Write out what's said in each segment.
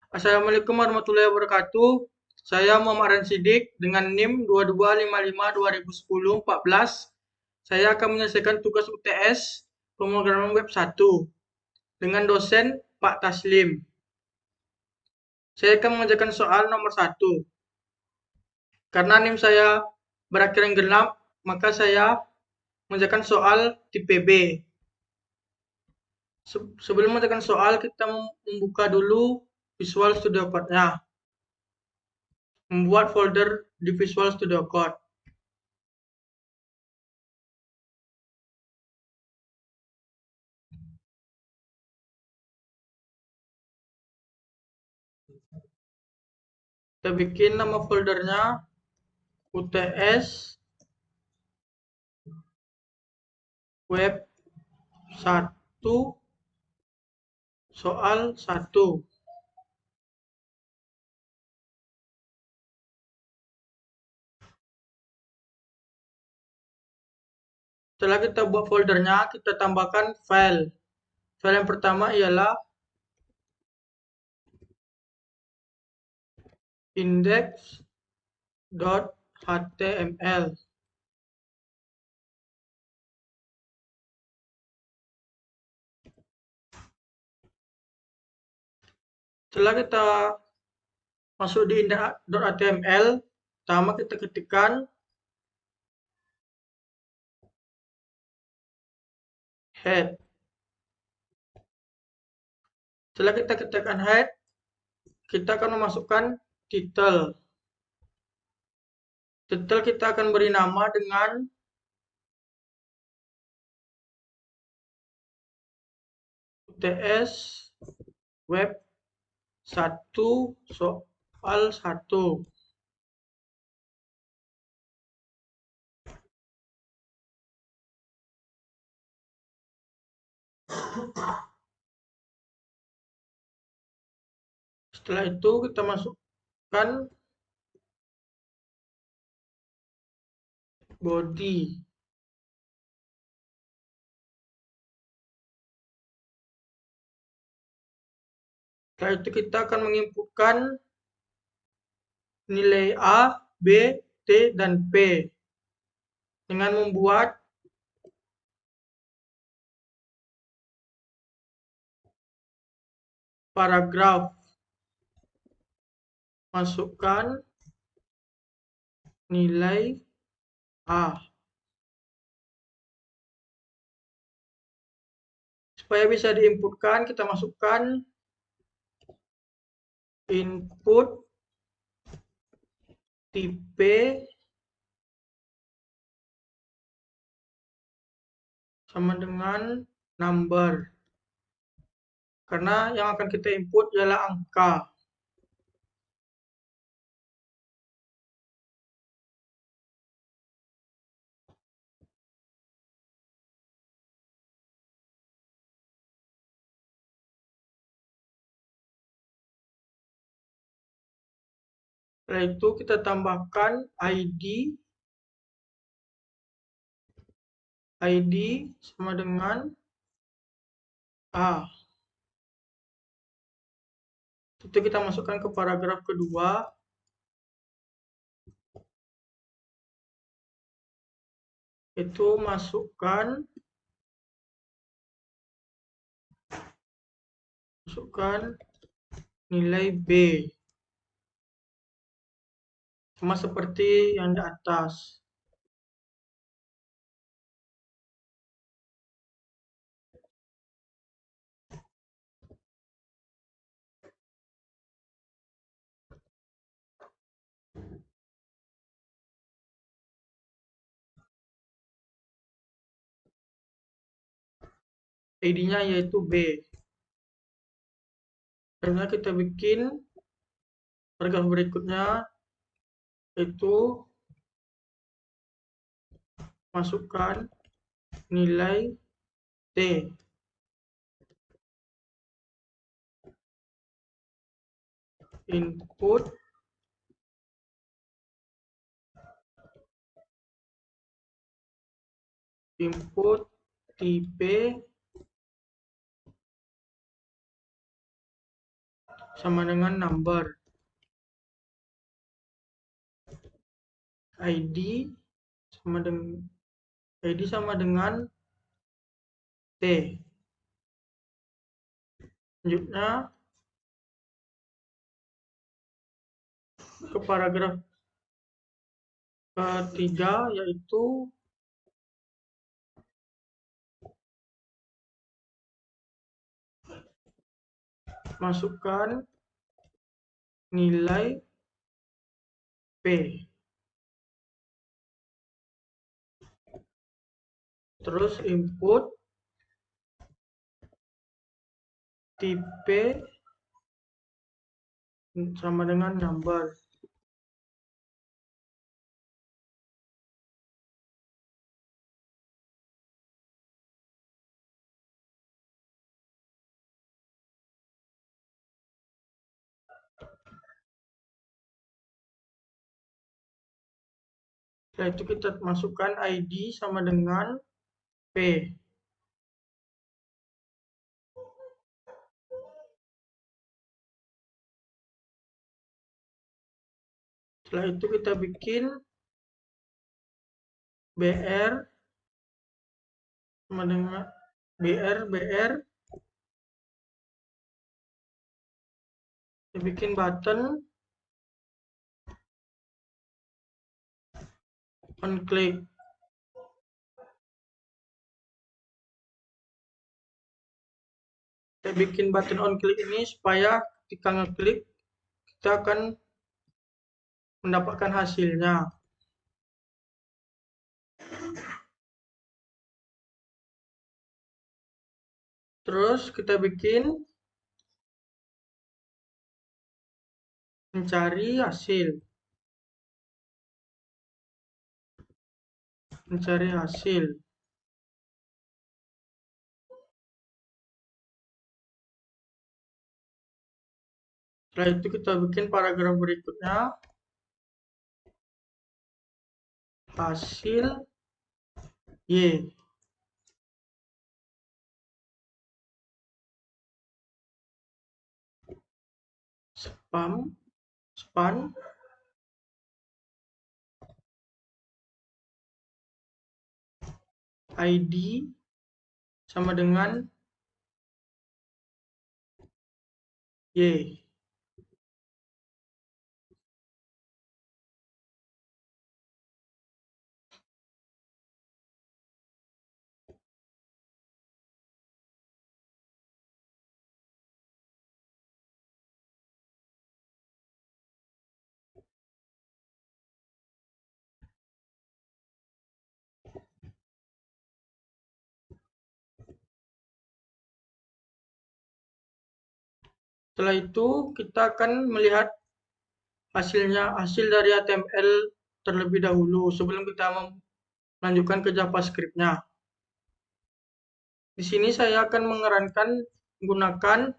Assalamualaikum warahmatullahi wabarakatuh. Saya Muhammad Ran Sidik dengan NIM 2255-2010-14. Saya akan menyelesaikan tugas UTS pemrograman web 1 dengan dosen Pak Taslim. Saya akan mengerjakan soal nomor 1. Karena NIM saya berakhiran genap, maka saya mengerjakan soal tipe B. Sebelum mengerjakan soal, kita membuka dulu Visual Studio Code-nya. Membuat folder di Visual Studio Code. Kita bikin nama foldernya UTS web 1 soal 1. Setelah kita buat foldernya, kita tambahkan file. File yang pertama ialah index.html. Setelah kita masuk di index.html, pertama kita ketikkan head. Setelah kita ketikkan head, kita akan memasukkan title. Title kita akan beri nama dengan UTS web 1 soal 1. Setelah itu kita masukkan body. Setelah itu kita akan menginputkan nilai A, B, T, dan P dengan membuat paragraf. Masukkan nilai A. Supaya bisa diinputkan, kita masukkan input tipe sama dengan number. Karena yang akan kita input adalah angka. Setelah itu kita tambahkan ID sama dengan A. Itu kita masukkan ke paragraf kedua. Itu masukkan nilai B. Sama seperti yang di atas. ID-nya yaitu B. Karena kita bikin paragraf berikutnya itu masukkan nilai T. Input tipe sama dengan number. ID sama dengan T. Selanjutnya ke paragraf ketiga, yaitu masukkan nilai P. Terus input tipe sama dengan number. Setelah itu kita masukkan ID sama dengan P. Setelah itu kita bikin BR sama dengan BR. Kita bikin button on click. Kita bikin button on click ini supaya ketika ngeklik kita akan mendapatkan hasilnya. Terus kita bikin mencari hasil. Setelah itu kita bikin paragraf berikutnya. Hasil Y. Span ID sama dengan Y. Setelah itu kita akan melihat hasil dari HTML terlebih dahulu sebelum kita melanjutkan ke JavaScript-nya. Di sini saya akan mengerankan menggunakan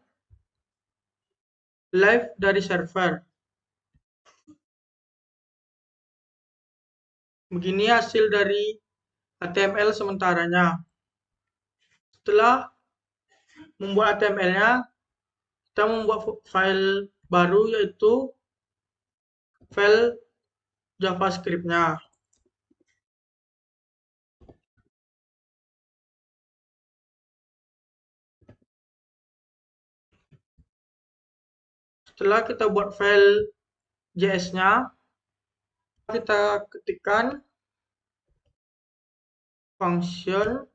live dari server. Begini hasil dari HTML sementaranya. Setelah membuat HTML-nya, kita membuat file baru, yaitu file JavaScript-nya. Setelah kita buat file JS-nya, kita ketikkan function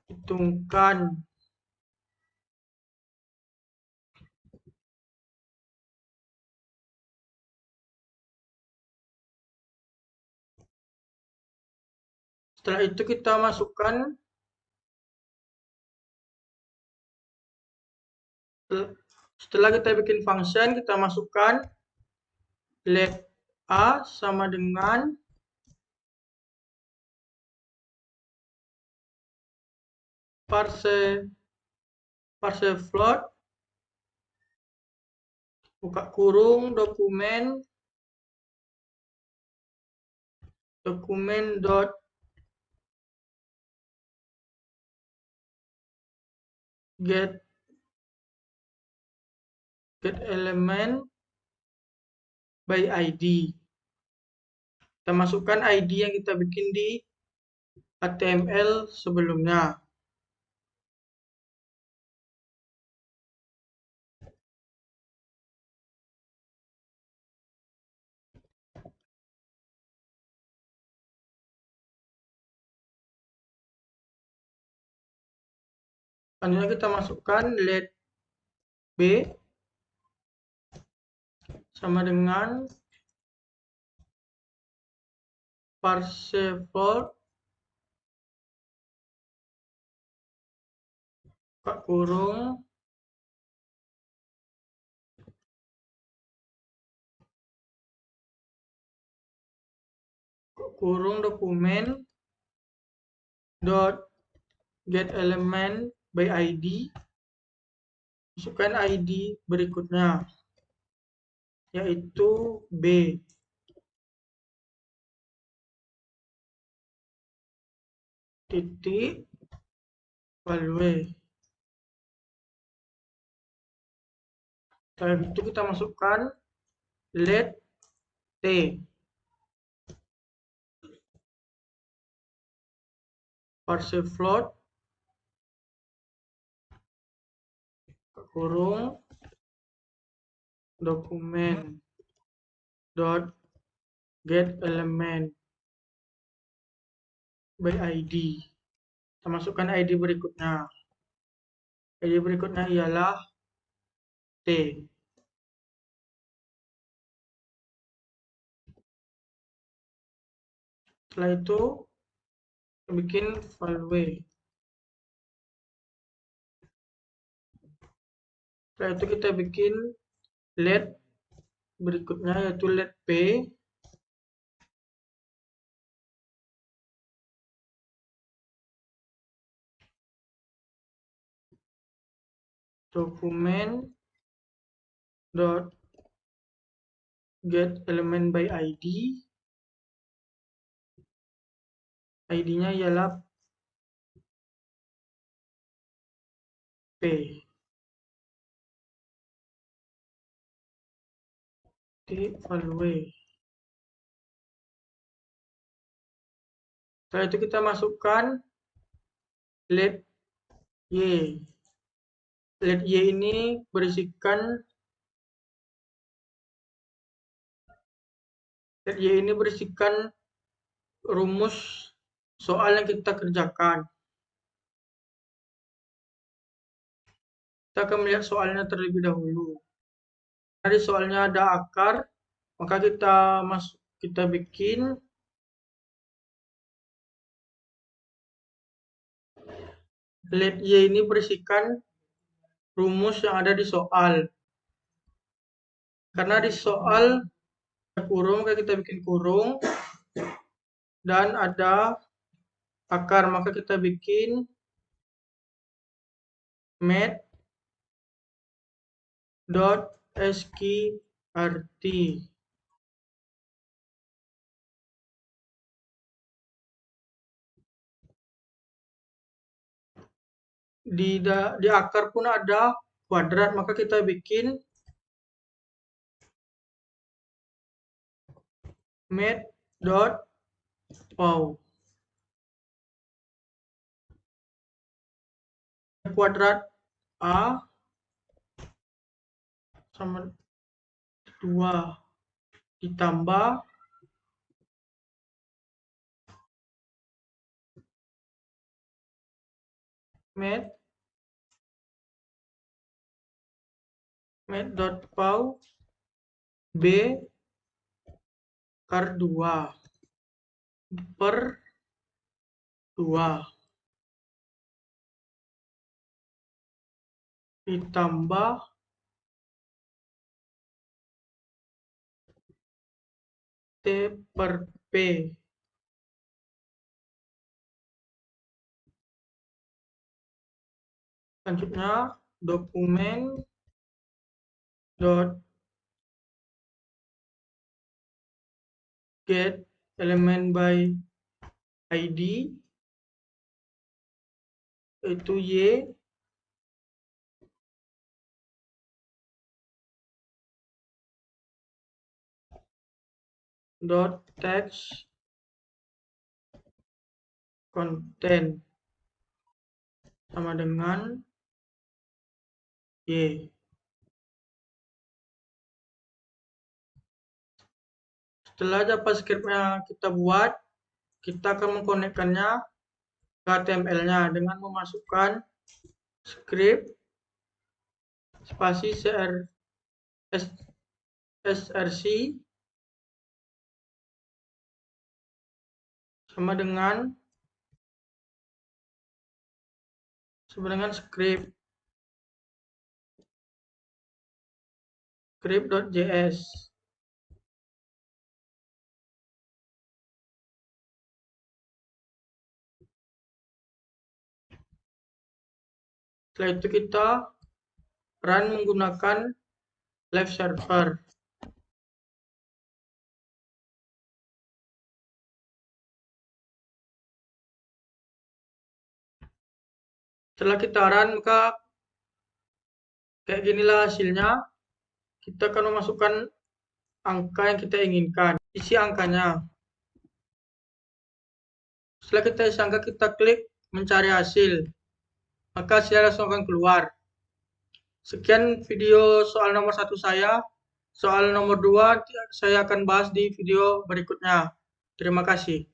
hitungkan. Setelah itu kita masukkan setelah kita bikin function, kita masukkan let a sama dengan parse float buka kurung dokumen get element by ID. Kita masukkan ID yang kita bikin di HTML sebelumnya. Selanjutnya kita masukkan let B sama dengan parse float buka kurung dokumen dot get element by ID, masukkan ID berikutnya yaitu B titik value. Setelah itu kita masukkan let T parse float kurung dokumen dot get element by ID. Kita masukkan ID berikutnya. ID berikutnya ialah T. Setelah itu kita bikin value. Setelah itu kita bikin let berikutnya yaitu let P dokumen dot get element by ID. ID-nya ialah P. Di value. Setelah itu kita masukkan let Y. Let Y ini berisikan rumus soal yang kita kerjakan. Kita akan melihat soalnya terlebih dahulu. Dari soalnya ada akar, maka kita bikin let Y ini berisikan rumus yang ada di soal. Karena di soal ada kurung, maka kita bikin kurung dan ada akar, maka kita bikin math.sqrt. Di akar pun ada kuadrat, maka kita bikin math.pow. Kuadrat A sama 2 ditambah math.pow B akar 2 per 2 ditambah T per P. Selanjutnya dokumen dot get element by ID yaitu Y dot text content sama dengan y. Setelah JavaScript-nya kita buat, kita akan mengkonekkannya ke HTML-nya dengan memasukkan script spasi src sama dengan script.js. Setelah itu kita run menggunakan live server. Setelah kita run, maka kayak ginilah hasilnya. Kita akan memasukkan angka yang kita inginkan, isi angkanya. Setelah kita isi angka, kita klik mencari hasil, maka hasilnya langsung akan keluar. Sekian video soal nomor 1 saya. Soal nomor 2 saya akan bahas di video berikutnya. Terima kasih.